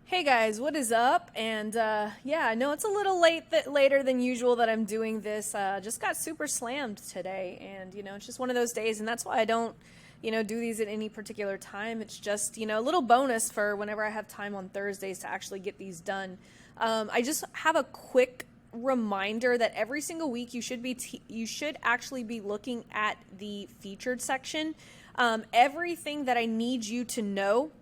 Hey guys, what is up? And yeah, I know it's a little later than usual that I'm doing this. Just got super slammed today, and it's just one of those days, and that's why I don't, do these at any particular time. It's just a little bonus for whenever I have time on Thursdays to actually get these done. I just have a quick reminder that every single week you should actually be looking at the featured section. Everything that I need you to know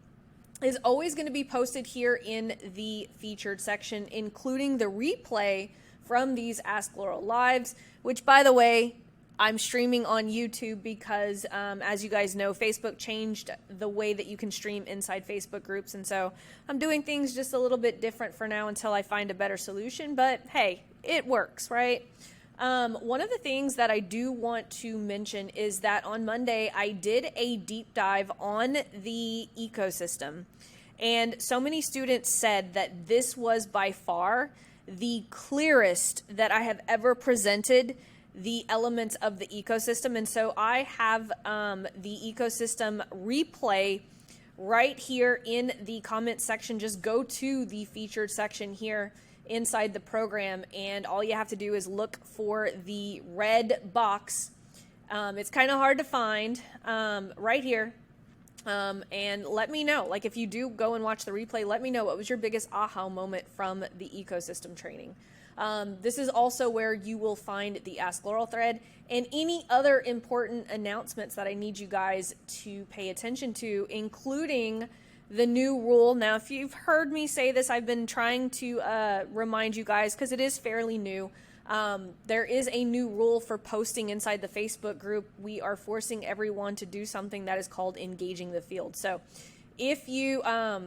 is always going to be posted here in the featured section, including the replay from these Ask Laurel Lives, which, by the way, I'm streaming on YouTube because, as you guys know, Facebook changed the way that you can stream inside Facebook groups. And so I'm doing things just a little bit different for now until I find a better solution. But hey, it works, right? One of the things that I do want to mention is that on Monday, I did a deep dive on the ecosystem. And so many students said that this was by far the clearest that I have ever presented the elements of the ecosystem. And so I have the ecosystem replay right here in the comment section. Just go to the featured section here inside the program, and all you have to do is look for the red box. It's kind of hard to find right here. And let me know, like if you do go and watch the replay, let me know what was your biggest aha moment from the ecosystem training. This is also where you will find the Ask Laurel thread and any other important announcements that I need you guys to pay attention to, including the new rule. Now, if you've heard me say this, I've been trying to remind you guys because it is fairly new. There is a new rule for posting inside the Facebook group. We are forcing everyone to do something that is called engaging the field. So if you are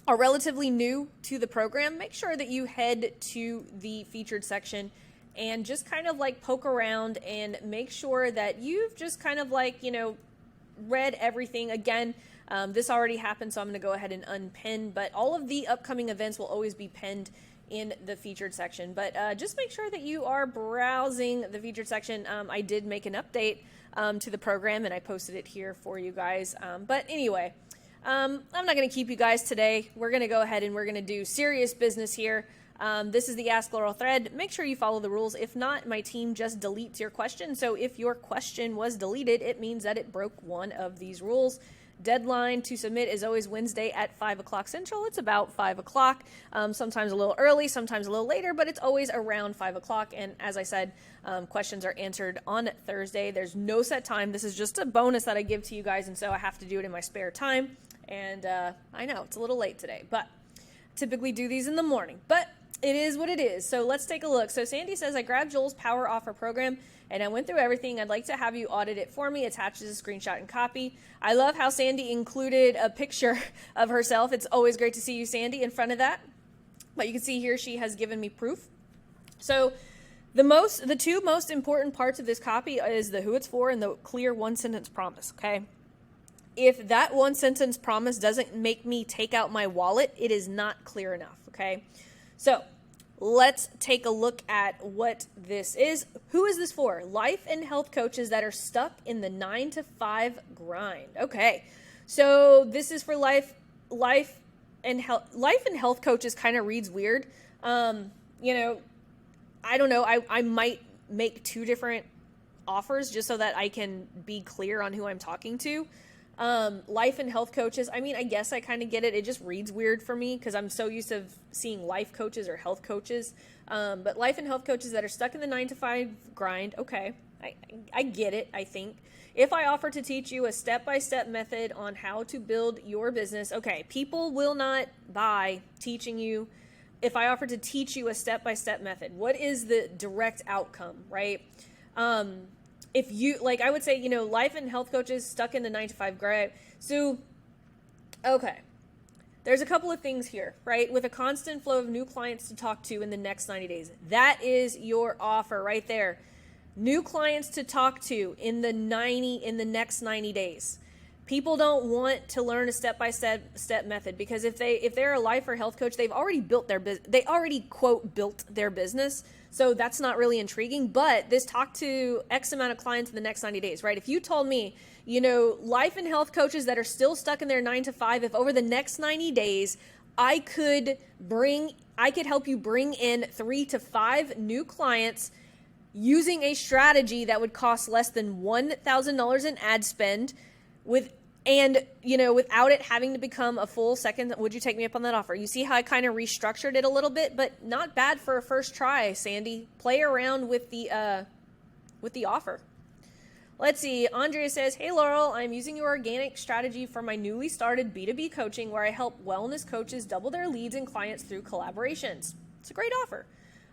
relatively new to the program, make sure that you head to the featured section and just kind of like poke around and make sure that you've just kind of like, read everything. Again, this already happened, so I'm going to go ahead and unpin, but all of the upcoming events will always be pinned in the featured section. But just make sure that you are browsing the featured section. I did make an update to the program, and I posted it here for you guys. But anyway, I'm not going to keep you guys today. We're going to go ahead and we're going to do serious business here. This is the Ask Laurel thread. Make sure you follow the rules. If not, my team just deletes your question. So if your question was deleted, it means that it broke one of these rules. Deadline to submit is always Wednesday at 5 o'clock Central. It's about 5 o'clock, sometimes a little early, sometimes a little later, but it's always around 5 o'clock. And as I said, questions are answered on Thursday. There's no set time. This is just a bonus that I give to you guys, and so I have to do it in my spare time. And I know it's a little late today, but typically do these in the morning. But it is what it is. So let's take a look. So Sandy says, I grabbed Joel's Power Offer program and I went through everything. I'd like to have you audit it for me. Attaches a screenshot and copy. I love how Sandy included a picture of herself. It's always great to see you, Sandy, in front of that. But you can see here she has given me proof. So the two most important parts of this copy is the who it's for and the clear one-sentence promise, okay? If that one-sentence promise doesn't make me take out my wallet, it is not clear enough, okay? So let's take a look at what this is. Who is this for? Life and health coaches that are stuck in the 9-to-5 grind. Okay, so this is for life and health coaches. Kind of reads weird. I don't know. I might make two different offers just so that I can be clear on who I'm talking to. Life and health coaches. I mean, I guess I kind of get it. It just reads weird for me because I'm so used to seeing life coaches or health coaches. But life and health coaches that are stuck in the 9-to-5 grind. Okay. I get it. I think if I offer to teach you a step-by-step method on how to build your business, okay, people will not buy teaching you. If I offer to teach you a step-by-step method, what is the direct outcome, right? If you, like, I would say, life and health coaches stuck in the 9-to-5 grind. So, okay, there's a couple of things here, right? With a constant flow of new clients to talk to in the next 90 days. That is your offer right there. New clients to talk to in the next 90 days. People don't want to learn a step-by-step method because if they're a life or health coach, they've already built their business. They already, quote, built their business. So that's not really intriguing, but this talk to X amount of clients in the next 90 days, right? If you told me, life and health coaches that are still stuck in their 9-to-5, if over the next 90 days, I could help you bring in 3 to 5 new clients using a strategy that would cost less than $1,000 in ad spend without it having to become a full second. Would you take me up on that offer? You see how I kind of restructured it a little bit, but not bad for a first try, Sandy. Play around with the offer. Let's see. Andrea says, hey, Laurel, I'm using your organic strategy for my newly started B2B coaching where I help wellness coaches double their leads and clients through collaborations. It's a great offer.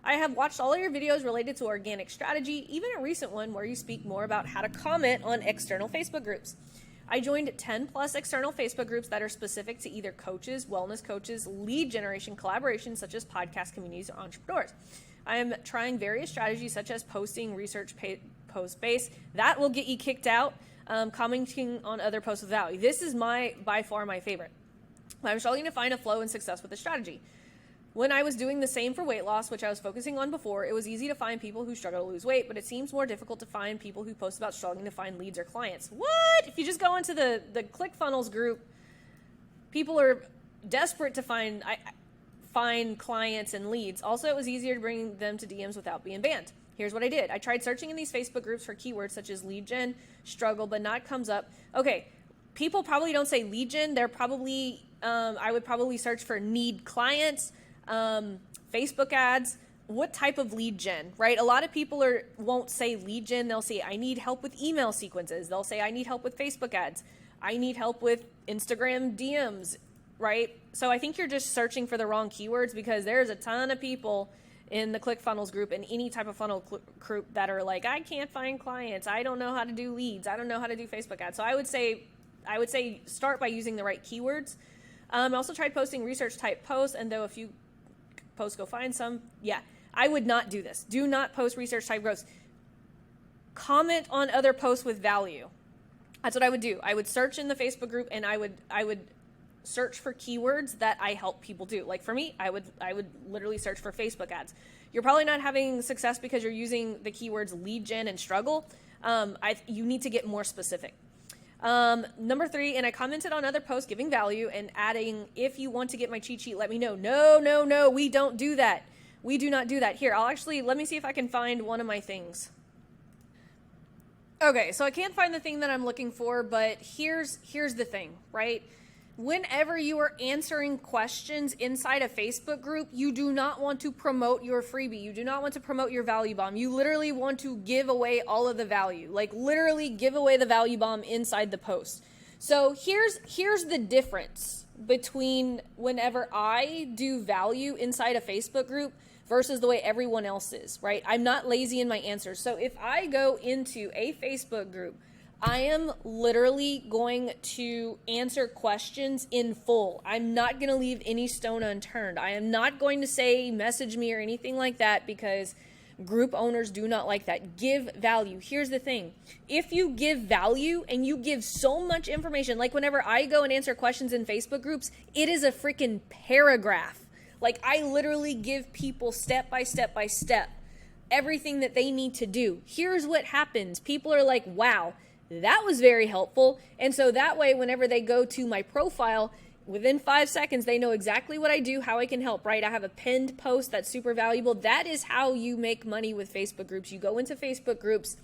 I have watched all of your videos related to organic strategy, even a recent one where you speak more about how to comment on external Facebook groups. I joined 10 plus external Facebook groups that are specific to either coaches, wellness coaches, lead generation collaborations such as podcast communities or entrepreneurs. I am trying various strategies such as posting, research, post base. That will get you kicked out, commenting on other posts with value. This is by far my favorite. I'm struggling to find a flow and success with the strategy. When I was doing the same for weight loss, which I was focusing on before, it was easy to find people who struggle to lose weight, but it seems more difficult to find people who post about struggling to find leads or clients. What? If you just go into the ClickFunnels group, people are desperate to find clients and leads. Also, it was easier to bring them to DMs without being banned. Here's what I did. I tried searching in these Facebook groups for keywords such as lead gen, struggle, but not comes up. Okay, people probably don't say lead gen. They're probably, I would probably search for need clients, Facebook ads, what type of lead gen, right? A lot of people won't say lead gen. They'll say, I need help with email sequences. They'll say, I need help with Facebook ads. I need help with Instagram DMs, right? So I think you're just searching for the wrong keywords because there's a ton of people in the ClickFunnels group and any type of funnel group that are like, I can't find clients. I don't know how to do leads. I don't know how to do Facebook ads. So I would say start by using the right keywords. I also tried posting research type posts, and though a few posts go find some, yeah, I would not do this. Do not post research type posts. Comment on other posts with value. That's what I would do. I would search in the Facebook group and I would search for keywords that I help people do. Like for me, I would literally search for Facebook ads. You're probably not having success because you're using the keywords lead gen and struggle. You need to get more specific. Number 3, and I commented on other posts giving value and adding, if you want to get my cheat sheet, let me know. No, we don't do that. We do not do that. Here, let me see if I can find one of my things. Okay, so I can't find the thing that I'm looking for, but here's the thing, right? Whenever you are answering questions inside a Facebook group, you do not want to promote your freebie. You do not want to promote your value bomb. You literally want to give away all of the value. Like literally give away the value bomb inside the post. So here's the difference between whenever I do value inside a Facebook group versus the way everyone else is, right? I'm not lazy in my answers. So if I go into a Facebook group, I am literally going to answer questions in full. I'm not going to leave any stone unturned. I am not going to say message me or anything like that because group owners do not like that. Give value. Here's the thing. If you give value and you give so much information, like whenever I go and answer questions in Facebook groups, it is a freaking paragraph. Like I literally give people step by step everything that they need to do. Here's what happens. People are like, wow, that was very helpful. And so that way, whenever they go to my profile, within 5 seconds, they know exactly what I do, how I can help, right? I have a pinned post that's super valuable. That is how you make money with Facebook groups. You go into Facebook groups,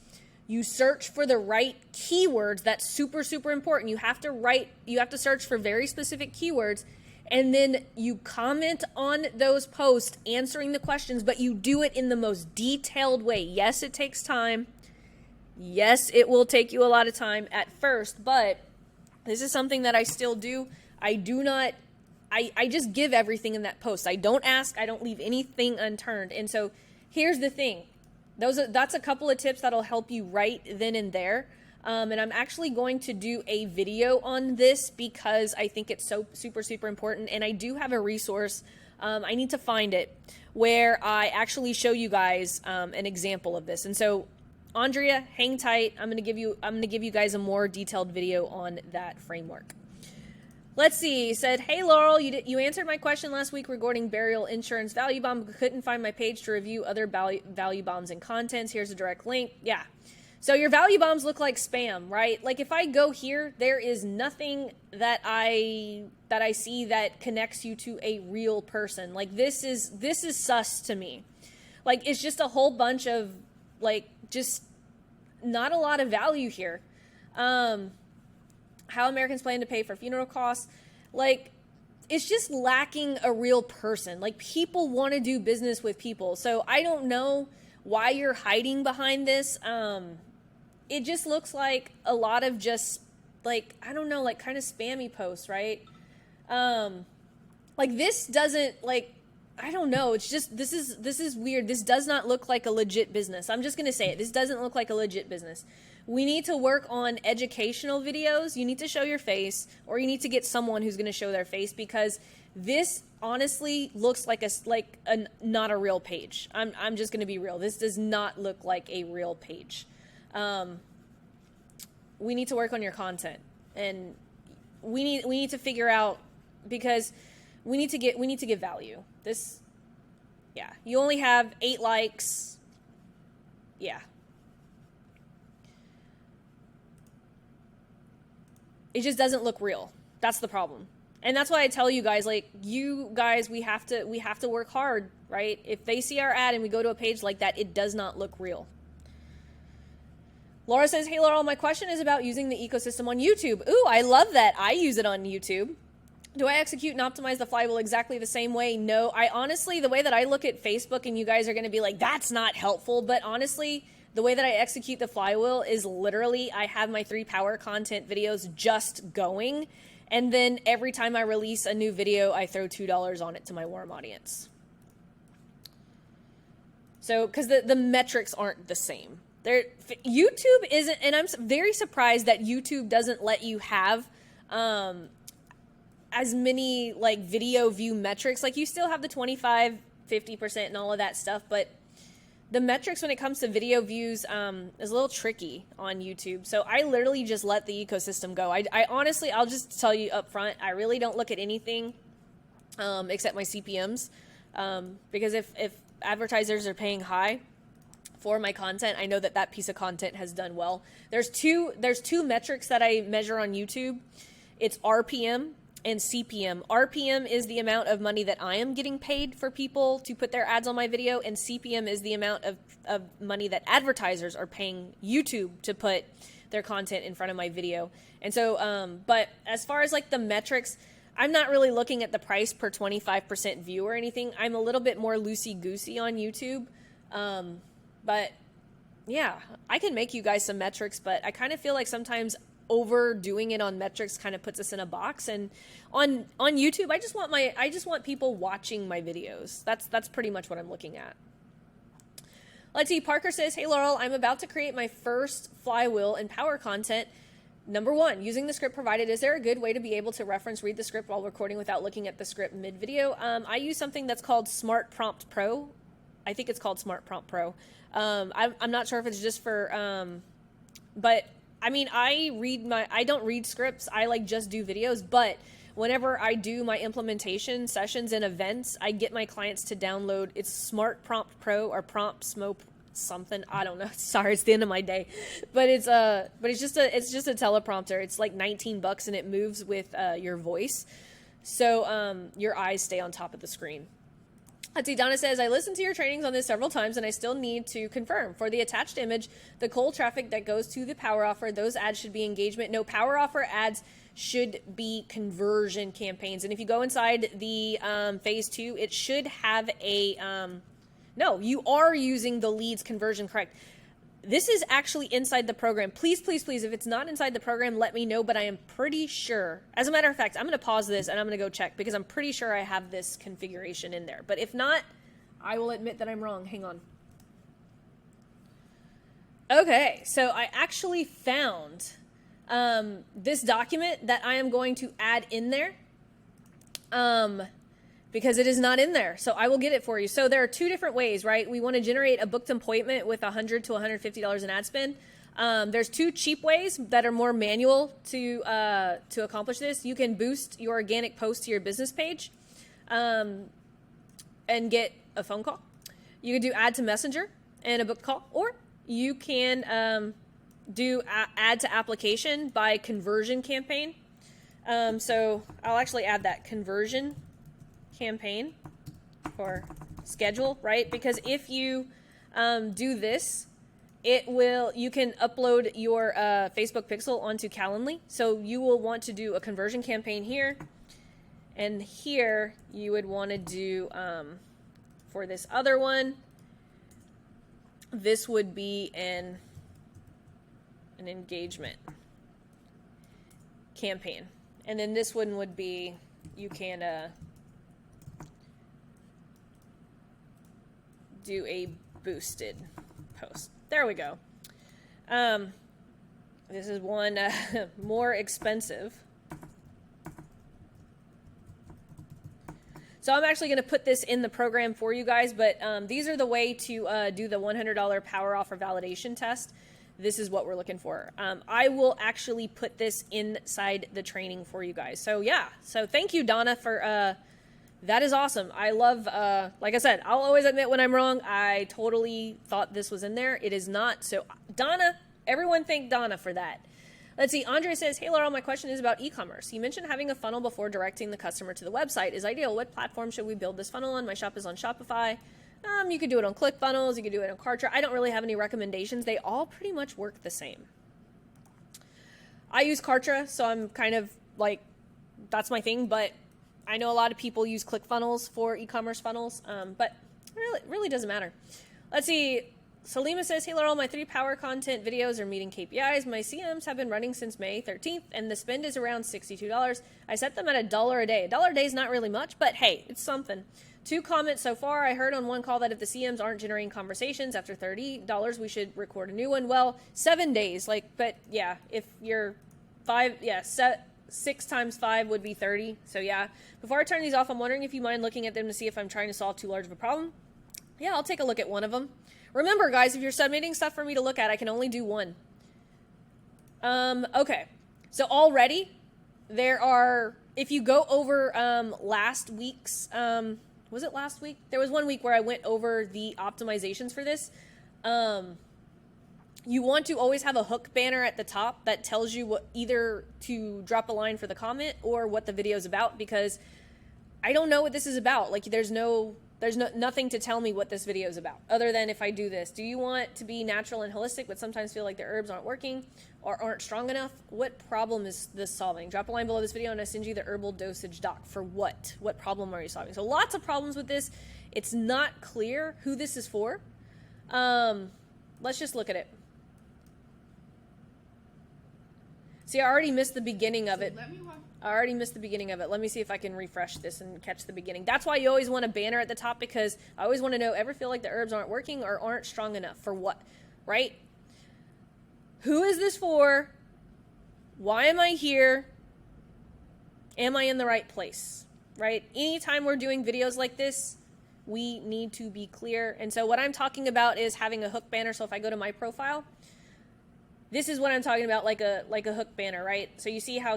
you search for the right keywords. That's super, super important. You have to search for very specific keywords. And then you comment on those posts answering the questions, but you do it in the most detailed way. Yes, it takes time. Yes, it will take you a lot of time at first, but this is something that I still do. I just give everything in that post. I don't ask. I don't leave anything unturned. And so here's the thing. That's a couple of tips that'll help you right then and there. And I'm actually going to do a video on this because I think it's so super, super important. And I do have a resource. I need to find it where I actually show you guys an example of this. And so Andrea, hang tight. I'm going to give you guys a more detailed video on that framework. Let's see. He said, hey, Laurel, you answered my question last week regarding burial insurance value bomb, but couldn't find my page to review other value bombs and contents. Here's a direct link. Yeah. So your value bombs look like spam, right? Like if I go here, there is nothing that I see that connects you to a real person. Like this is sus to me. Like it's just a whole bunch of like just not a lot of value here. How Americans plan to pay for funeral costs. Like it's just lacking a real person. Like people want to do business with people. So I don't know why you're hiding behind this. It just looks like a lot of just like, I don't know, like kind of spammy posts, right? Like this doesn't like, I don't know. It's just, this is weird. This does not look like a legit business. I'm just going to say it. This doesn't look like a legit business. We need to work on educational videos. You need to show your face, or you need to get someone who's going to show their face, because this honestly looks like not a real page. I'm just going to be real. This does not look like a real page. We need to work on your content, and we need to figure out, because we need to give value. This, yeah, you only have 8 likes. Yeah. It just doesn't look real. That's the problem. And that's why I tell you guys, like, you guys, we have to work hard, right? If they see our ad and we go to a page like that, it does not look real. Laura says, hey, Laurel, my question is about using the ecosystem on YouTube. Ooh, I love that. I use it on YouTube. Do I execute and optimize the flywheel exactly the same way? No. I honestly, the way that I look at Facebook, and you guys are going to be like, that's not helpful. But honestly, the way that I execute the flywheel is literally I have my 3 power content videos just going. And then every time I release a new video, I throw $2 on it to my warm audience. So, because the metrics aren't the same. YouTube isn't, and I'm very surprised that YouTube doesn't let you have as many like video view metrics. Like you still have the 25, 50% and all of that stuff, but the metrics when it comes to video views is a little tricky on YouTube. So I literally just let the ecosystem go. I honestly, I'll just tell you up front, I really don't look at anything except my CPMs, because if advertisers are paying high for my content, I know that piece of content has done well. There's two metrics that I measure on YouTube. It's RPM and CPM. RPM is the amount of money that I am getting paid for people to put their ads on my video, and CPM is the amount of money that advertisers are paying YouTube to put their content in front of my video. And so, but as far as like the metrics, I'm not really looking at the price per 25% view or anything. I'm a little bit more loosey-goosey on YouTube. But yeah, I can make you guys some metrics, but I kind of feel like sometimes overdoing it on metrics kind of puts us in a box. And on YouTube, I just want people watching my videos. That's pretty much what I'm looking at. Let's see. Parker says, hey, Laurel, I'm about to create my first flywheel and power content. Number 1, using the script provided, is there a good way to be able to read the script while recording without looking at the script mid-video? I use something that's called Smart Prompt Pro. I think it's called Smart Prompt Pro. I'm not sure if it's just for, but I mean, I don't read scripts. I like just do videos, but whenever I do my implementation sessions and events, I get my clients to download, it's Smart Prompt Pro or Prompt Smo something. I don't know. Sorry, it's the end of my day, but it's just a teleprompter. It's like $19 and it moves with, your voice. So, your eyes stay on top of the screen. Let's see, Donna says, I listened to your trainings on this several times and I still need to confirm. For the attached image, the cold traffic that goes to the power offer, those ads should be engagement. No, power offer ads should be conversion campaigns. And if you go inside the phase 2, it should have a, no, you are using the leads conversion, correct. This is actually inside the program. Please, please, please, if it's not inside the program, let me know, but I am pretty sure. As a matter of fact, I'm going to pause this and I'm going to go check because I'm pretty sure I have this configuration in there. But if not, I will admit that I'm wrong. Hang on. Okay, so I actually found this document that I am going to add in there. Because it is not in there. So I will get it for you. So there are 2 different ways, right? We want to generate a booked appointment with $100 to $150 in ad spend. There's 2 cheap ways that are more manual to accomplish this. You can boost your organic post to your business page and get a phone call. You can do add to messenger and a booked call, or you can do add to application by conversion campaign. So I'll actually add that conversion campaign for schedule, right? Because if you do this, you can upload your Facebook pixel onto Calendly. So you will want to do a conversion campaign here, and here you would want to do for this other one, this would be an engagement campaign. And then this one would be, you can do a boosted post. There we go. This is one more expensive. So I'm actually going to put this in the program for you guys, but these are the way to do the $100 power offer validation test. This is what we're looking for. I will actually put this inside the training for you guys. So yeah, so thank you, Donna, for that is awesome. I love, like I said, I'll always admit when I'm wrong. I totally thought this was in there. It is not. So Donna, everyone thank Donna for that. Let's see. Andre says, hey, Laurel, my question is about e-commerce. You mentioned having a funnel before directing the customer to the website is ideal. What platform should we build this funnel on? My shop is on Shopify. You could do it on ClickFunnels. You could do it on Kartra. I don't really have any recommendations. They all pretty much work the same. I use Kartra, so I'm kind of like, that's my thing. But I know a lot of people use ClickFunnels for e-commerce funnels, but it really doesn't matter. Let's see. Salima says, hey, Laurel, my 3 power content videos are meeting KPIs. My CMs have been running since May 13th, and the spend is around $62. I set them at $1 a day. $1 a day is not really much, but hey, it's something. 2 comments so far. I heard on one call that if the CMs aren't generating conversations after $30, we should record a new one. Well, 7 days. But yeah, if you're 6 times 5 would be 30. So yeah, before I turn these off, I'm wondering if you mind looking at them to see if I'm trying to solve too large of a problem. Yeah, I'll take a look at one of them. Remember, guys, if you're submitting stuff for me to look at, I can only do one. Okay. So already there are, if you go over last week's, was it last week? There was one week where I went over the optimizations for this. You want to always have a hook banner at the top that tells you what, either to drop a line for the comment or what the video is about, because I don't know what this is about. Like, there's nothing to tell me what this video is about other than if I do this. Do you want to be natural and holistic but sometimes feel like the herbs aren't working or aren't strong enough? What problem is this solving? Drop a line below this video and I send you the herbal dosage doc. For what? What problem are you solving? So lots of problems with this. It's not clear who this is for. Let's just look at it. See, I already missed the beginning of it. Let me see if I can refresh this and catch the beginning. That's why you always want a banner at the top, because I always want to know, ever feel like the herbs aren't working or aren't strong enough? For what? Right? Who is this for? Why am I here? Am I in the right place? Right? Anytime we're doing videos like this, we need to be clear. And so what I'm talking about is having a hook banner. So if I go to my profile, this is what I'm talking about, like a hook banner, right? So you see how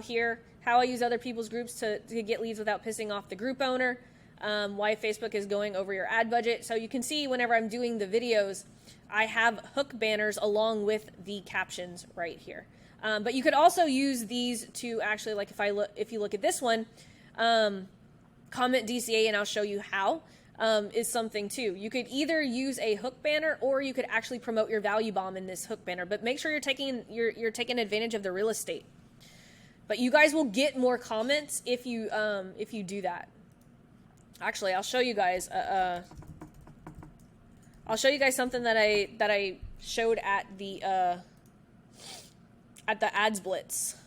I use other people's groups to get leads without pissing off the group owner, why Facebook is going over your ad budget. So you can see whenever I'm doing the videos, I have hook banners along with the captions right here. But you could also use these to actually, like if you look at this one, comment DCA and I'll show you how. Is something too. You could either use a hook banner or you could actually promote your value bomb in this hook banner, but make sure you're taking advantage of the real estate. But you guys will get more comments if you do that. Actually, I'll show you guys. I'll show you guys something that I showed at the ads blitz.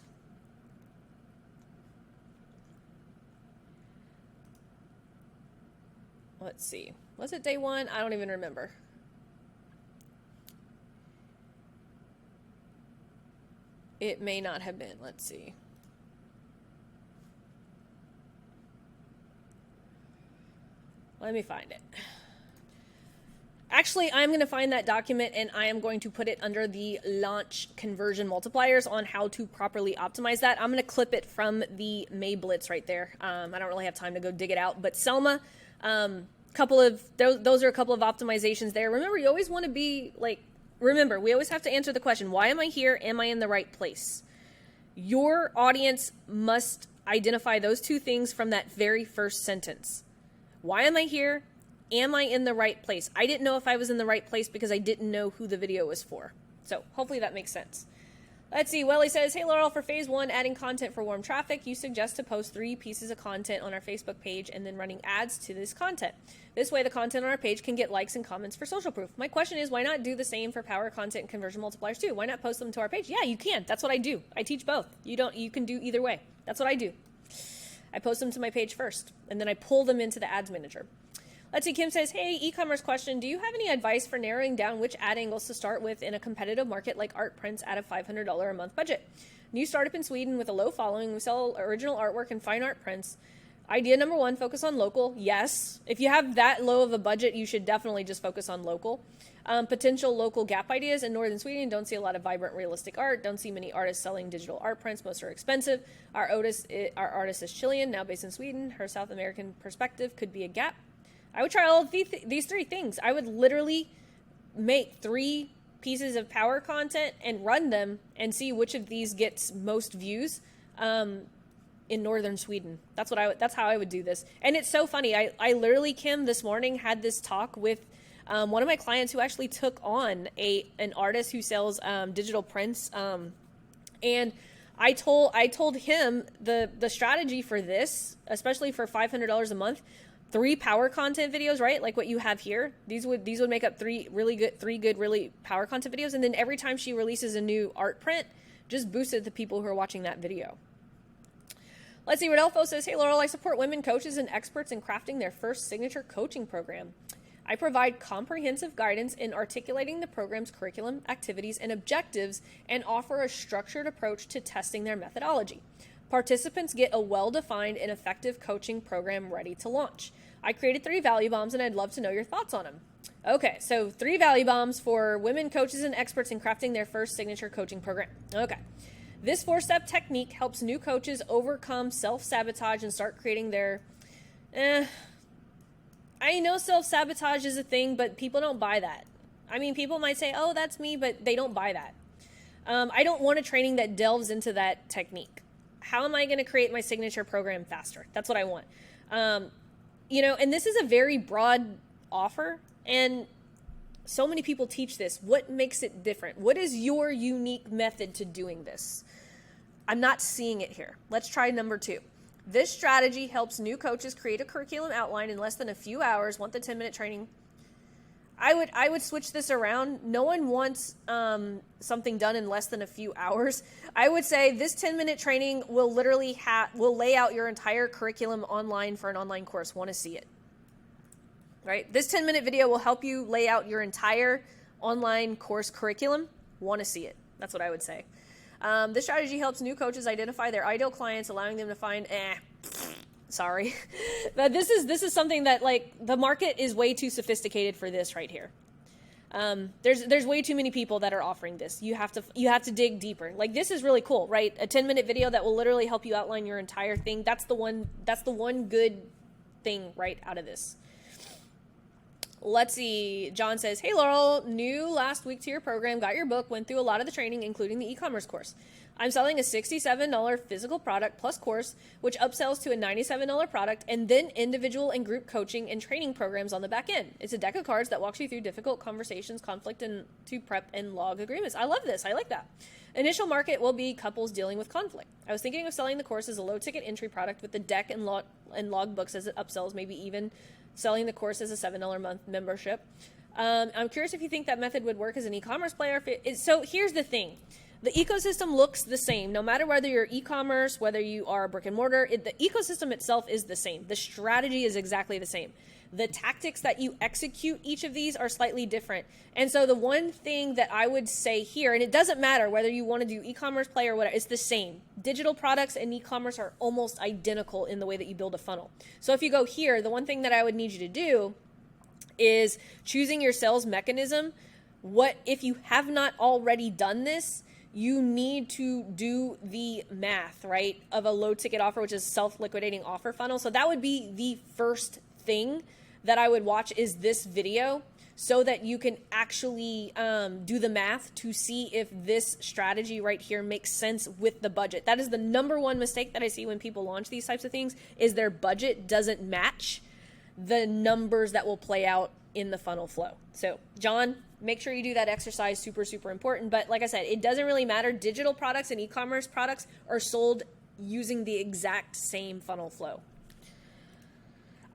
Let's see. Was it day 1? I don't even remember. It may not have been. Let's see. Let me find it. Actually, I'm going to find that document and I am going to put it under the launch conversion multipliers on how to properly optimize that. I'm going to clip it from the May Blitz right there. I don't really have time to go dig it out, but Selma, those are a couple of optimizations there. Remember, you always want to be like remember, we always have to answer the question, why am I here? Am I in the right place? Your audience must identify those two things from that very first sentence. Why am I here? Am I in the right place? I didn't know if I was in the right place because I didn't know who the video was for. So hopefully that makes sense. Let's see. Welly says, hey, Laurel, for phase 1, adding content for warm traffic, you suggest to post 3 pieces of content on our Facebook page and then running ads to this content. This way, the content on our page can get likes and comments for social proof. My question is, why not do the same for power content and conversion multipliers too? Why not post them to our page? Yeah, you can. That's what I do. I teach both. You can do either way. That's what I do. I post them to my page first, and then I pull them into the ads manager. Let's see, Kim says, hey, e-commerce question. Do you have any advice for narrowing down which ad angles to start with in a competitive market like art prints at a $500 a month budget? New startup in Sweden with a low following. We sell original artwork and fine art prints. Idea number 1, focus on local. Yes. If you have that low of a budget, you should definitely just focus on local. Potential local gap ideas in northern Sweden. Don't see a lot of vibrant, realistic art. Don't see many artists selling digital art prints. Most are expensive. Our artist is Chilean, now based in Sweden. Her South American perspective could be a gap. I would try all of these 3 things. I would literally make 3 pieces of power content and run them and see which of these gets most views in northern Sweden. That's how I would do this. And it's so funny. I literally, Kim, this morning had this talk with one of my clients who actually took on an artist who sells digital prints. And I told him the strategy for this, especially for $500 a month, 3 power content videos, right? Like what you have here. These would make up 3 good, really power content videos. And then every time she releases a new art print, just boost it to people who are watching that video. Let's see. Rodolfo says, hey, Laurel, I support women coaches and experts in crafting their first signature coaching program. I provide comprehensive guidance in articulating the program's curriculum, activities, and objectives, and offer a structured approach to testing their methodology. Participants get a well-defined and effective coaching program ready to launch. I created 3 value bombs, and I'd love to know your thoughts on them. Okay, so 3 value bombs for women coaches and experts in crafting their first signature coaching program. Okay. This 4-step technique helps new coaches overcome self-sabotage and start creating their... I know self-sabotage is a thing, but people don't buy that. I mean, people might say, oh, that's me, but they don't buy that. I don't want a training that delves into that technique. How am I going to create my signature program faster? That's what I want. And this is a very broad offer, and so many people teach this. What makes it different? What is your unique method to doing this? I'm not seeing it here. Let's try number 2. This strategy helps new coaches create a curriculum outline in less than a few hours. Want the 10-minute training? I would switch this around. No one wants something done in less than a few hours. I would say this 10-minute training will literally will lay out your entire curriculum online for an online course. Want to see it? Right? This 10-minute video will help you lay out your entire online course curriculum. Want to see it? That's what I would say. This strategy helps new coaches identify their ideal clients, allowing them to find, sorry. But this is something that, like, the market is way too sophisticated for this right here. There's way too many people that are offering this. You have to dig deeper. Like, this is really cool, right? A 10-minute video that will literally help you outline your entire thing. That's the one good thing right out of this. Let's see. John says, hey, Laurel, new last week to your program, got your book, went through a lot of the training, including the e-commerce course. I'm selling a $67 physical product plus course, which upsells to a $97 product, and then individual and group coaching and training programs on the back end. It's a deck of cards that walks you through difficult conversations, conflict, and to prep and log agreements. I love this. I like that. Initial market will be couples dealing with conflict. I was thinking of selling the course as a low-ticket entry product with the deck and log books as it upsells, maybe even selling the course as a $7 a month membership. I'm curious if you think that method would work as an e-commerce player. So here's the thing. The ecosystem looks the same, no matter whether you're e-commerce, whether you are brick and mortar. The ecosystem itself is the same. The strategy is exactly the same. The tactics that you execute each of these are slightly different. And so the one thing that I would say here, and it doesn't matter whether you want to do e-commerce play or whatever, it's the same. Digital products and e-commerce are almost identical in the way that you build a funnel. So if you go here, the one thing that I would need you to do is choosing your sales mechanism. What if you have not already done this? You need to do the math, right, of a low ticket offer, which is self-liquidating offer funnel. So that would be the first thing that I would watch is this video. so that you can actually do the math to see if this strategy right here makes sense with the budget. That is the number one mistake that I see when people launch these types of things, is their budget doesn't match the numbers that will play out in the funnel flow. So John, make sure you do that exercise. Super, super important. But like I said, it doesn't really matter. Digital products and e-commerce products are sold using the exact same funnel flow.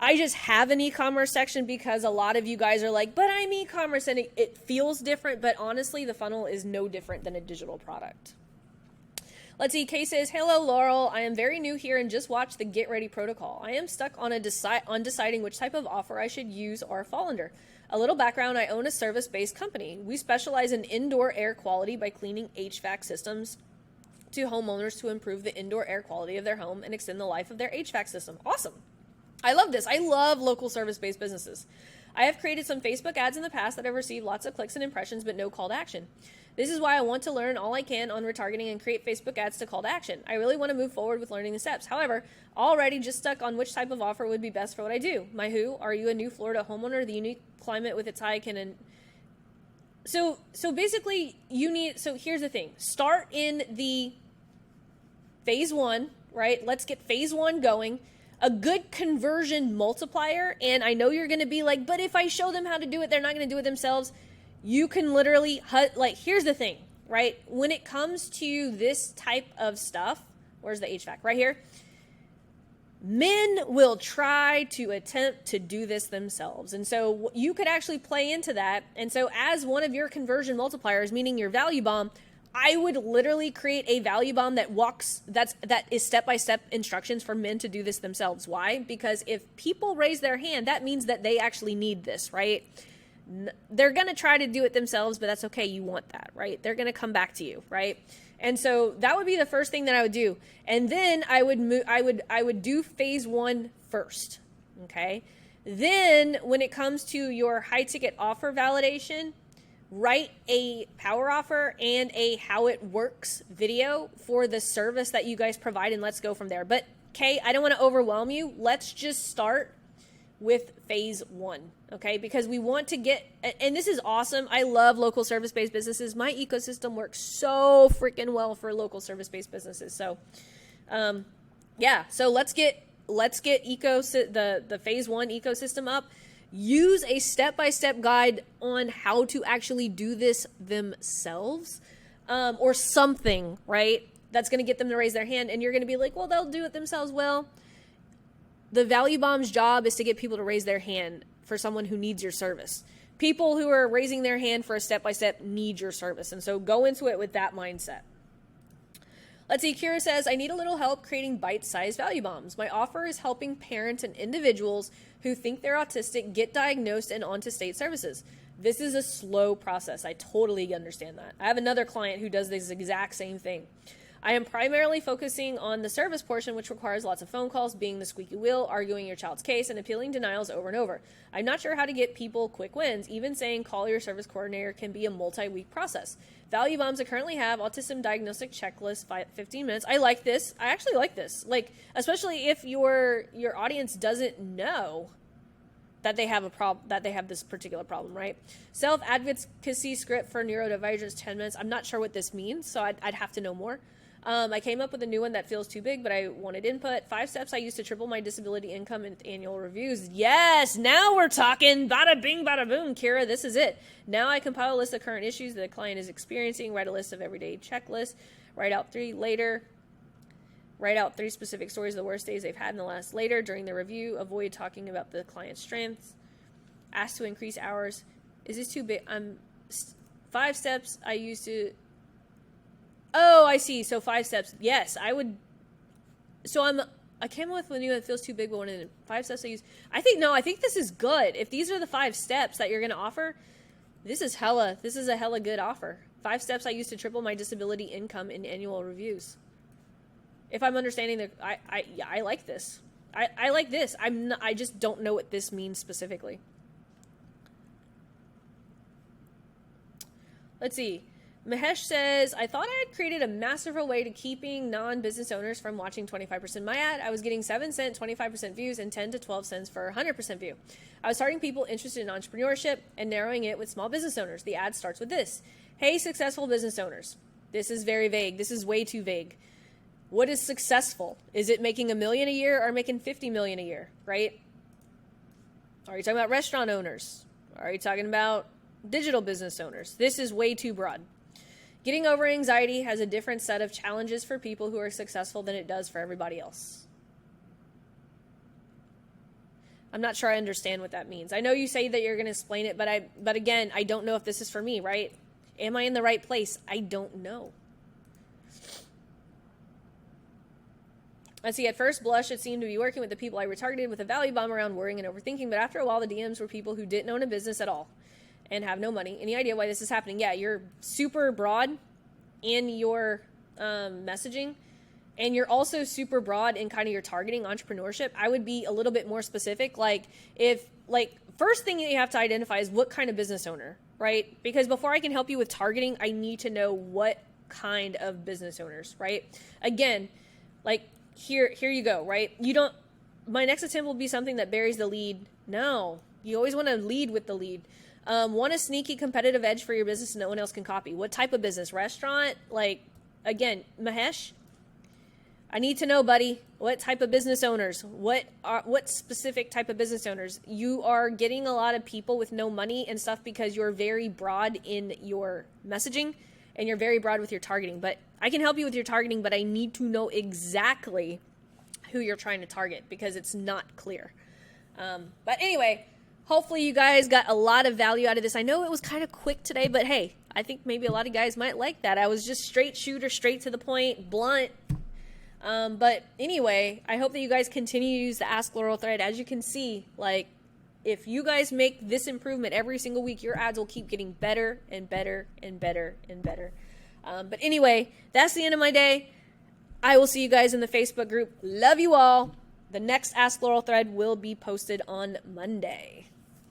I just have an e-commerce section because a lot of you guys are like, but I'm e-commerce, and it feels different, but honestly, the funnel is no different than a digital product. Let's see, Kay says, hello, Laurel. I am very new here and just watched the Get Ready protocol. I am stuck on deciding which type of offer I should use or fall under. A little background, I own a service-based company. We specialize in indoor air quality by cleaning HVAC systems to homeowners to improve the indoor air quality of their home and extend the life of their HVAC system. Awesome. I love this. I love local service-based businesses. I have created some Facebook ads in the past that have received lots of clicks and impressions, but no call to action. This is why I want to learn all I can on retargeting and create Facebook ads to call to action. I really want to move forward with learning the steps. However, already just stuck on which type of offer would be best for what I do. My who? Are you a new Florida homeowner? The unique climate with its high can... So basically, so here's the thing. Start in the phase 1, right? Let's get phase 1 going. A good conversion multiplier, and I know you're going to be like, but if I show them how to do it, they're not going to do it themselves. You can literally, here's the thing, right? When it comes to this type of stuff, where's the HVAC? Right here. Men will try to attempt to do this themselves. And so you could actually play into that. And so as one of your conversion multipliers, meaning your value bomb, I would literally create a value bomb that is step-by-step instructions for men to do this themselves. Why? Because if people raise their hand, that means that they actually need this, right? They're going to try to do it themselves, but that's okay. You want that, right? They're going to come back to you, right? And so that would be the first thing that I would do. And then I would do phase 1 first. Okay. Then when it comes to your high ticket offer validation, write a power offer and a how it works video for the service that you guys provide, and let's go from there. But Kay, I don't want to overwhelm you. Let's just start with phase 1, okay? Because we want to get, and this is awesome. I love local service-based businesses. My ecosystem works so freaking well for local service-based businesses. So, yeah. So let's get the phase 1 ecosystem up. Use a step-by-step guide on how to actually do this themselves, or something, right? That's going to get them to raise their hand. And you're going to be like, well, they'll do it themselves. Well, the value bomb's job is to get people to raise their hand for someone who needs your service. People who are raising their hand for a step-by-step need your service. And so go into it with that mindset. Let's see, Kira says, I need a little help creating bite-sized value bombs. My offer is helping parents and individuals who think they're autistic get diagnosed and onto state services. This is a slow process. I totally understand that. I have another client who does this exact same thing. I am primarily focusing on the service portion, which requires lots of phone calls, being the squeaky wheel, arguing your child's case, and appealing denials over and over. I'm not sure how to get people quick wins. Even saying call your service coordinator can be a multi-week process. Value bombs I currently have, autism diagnostic checklist, 15 minutes. I like this. I actually like this. Like, especially if your audience doesn't know that they have a problem, that they have this particular problem, right? Self-advocacy script for neurodivergence, 10 minutes. I'm not sure what this means, so I'd have to know more. I came up with a new one that feels too big, but I wanted input. 5 steps I use to triple my disability income in annual reviews. Yes, now we're talking. Bada bing, bada boom, Kira. This is it. Now I compile a list of current issues that a client is experiencing, write a list of everyday checklists, write out 3 specific stories of the worst days they've had in the last later during the review. Avoid talking about the client's strengths. Ask to increase hours. Is this too big? 5 steps I use to... Oh, I see. So 5 steps. Yes, I would. So I came up with a new one that feels too big, but one of the 5 steps I use. I think this is good. If these are the 5 steps that you're going to offer, this is a hella good offer. 5 steps I use to triple my disability income in annual reviews. If I'm understanding I like this. I like this. I just don't know what this means specifically. Let's see. Mahesh says, I thought I had created a masterful way to keeping non-business owners from watching 25% my ad. I was getting 7 cent, 25% views, and 10 to 12 cents for 100% view. I was targeting people interested in entrepreneurship and narrowing it with small business owners. The ad starts with this. Hey, successful business owners. This is very vague. This is way too vague. What is successful? Is it making $1 million a year or making $50 million a year, right? Are you talking about restaurant owners? Are you talking about digital business owners? This is way too broad. Getting over anxiety has a different set of challenges for people who are successful than it does for everybody else. I'm not sure I understand what that means. I know you say that you're going to explain it, but again, I don't know if this is for me, right? Am I in the right place? I don't know. I see, at first blush, it seemed to be working with the people I retargeted with a value bomb around worrying and overthinking, but after a while, the DMs were people who didn't own a business at all and have no money. Any idea why this is happening? Yeah, you're super broad in your messaging, and you're also super broad in kind of your targeting entrepreneurship. I would be a little bit more specific. First thing that you have to identify is what kind of business owner, right? Because before I can help you with targeting, I need to know what kind of business owners, right? Again, here you go, right? My next attempt will be something that buries the lead. No, you always want to lead with the lead. Want a sneaky competitive edge for your business no one else can copy. What type of business? Restaurant? Again, Mahesh, I need to know, buddy, what type of business owners? What specific type of business owners? You are getting a lot of people with no money and stuff because you're very broad in your messaging and you're very broad with your targeting. But I can help you with your targeting, but I need to know exactly who you're trying to target because it's not clear. But anyway, hopefully you guys got a lot of value out of this. I know it was kind of quick today, but hey, I think maybe a lot of guys might like that. I was just straight shooter, straight to the point, blunt. But anyway, I hope that you guys continue to use the Ask Laurel thread. As you can see, if you guys make this improvement every single week, your ads will keep getting better and better and better and better. But anyway, that's the end of my day. I will see you guys in the Facebook group. Love you all. The next Ask Laurel thread will be posted on Monday.